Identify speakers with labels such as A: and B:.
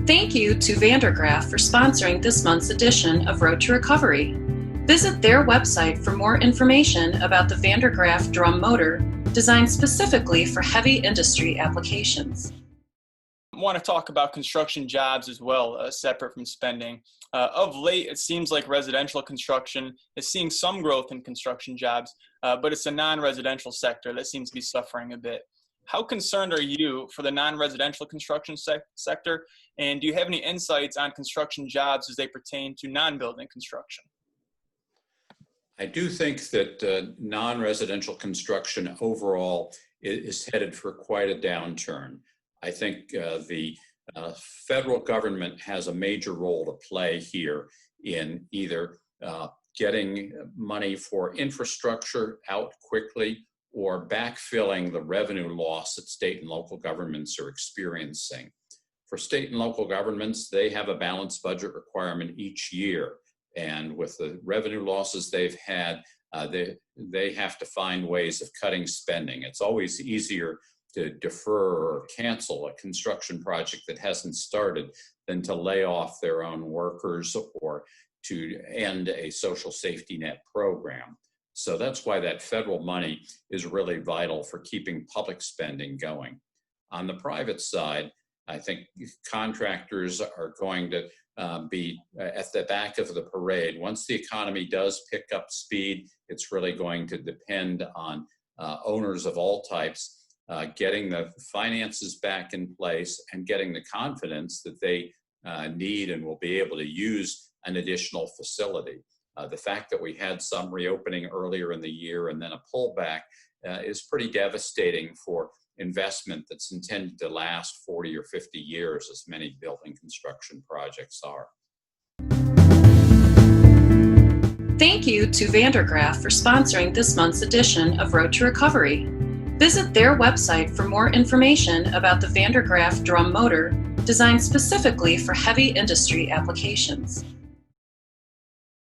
A: Thank you to Vandergraaf for sponsoring this month's edition of Road to Recovery. Visit their website for more information about the Vandergraaf drum motor, designed specifically for heavy industry applications.
B: I want to talk about construction jobs as well, separate from spending. Of late, it seems like residential construction is seeing some growth in construction jobs, but it's a non-residential sector that seems to be suffering a bit. How concerned are you for the non-residential construction sector, and do you have any insights on construction jobs as they pertain to non-building construction?
C: I do think that non-residential construction overall is headed for quite a downturn. I think the federal government has a major role to play here in either getting money for infrastructure out quickly or backfilling the revenue loss that state and local governments are experiencing. For state and local governments, they have a balanced budget requirement each year. And with the revenue losses they've had, they have to find ways of cutting spending. It's always easier to defer or cancel a construction project that hasn't started than to lay off their own workers or to end a social safety net program. So that's why that federal money is really vital for keeping public spending going. On the private side, I think contractors are going to be at the back of the parade. Once the economy does pick up speed, it's really going to depend on owners of all types getting the finances back in place and getting the confidence that they need and will be able to use an additional facility. The fact that we had some reopening earlier in the year and then a pullback is pretty devastating for investment that's intended to last 40 or 50 years, as many building construction projects are.
A: Thank you to Vandergraaf for sponsoring this month's edition of Road to Recovery. Visit their website for more information about the Vandergraaf drum motor, designed specifically for heavy industry applications.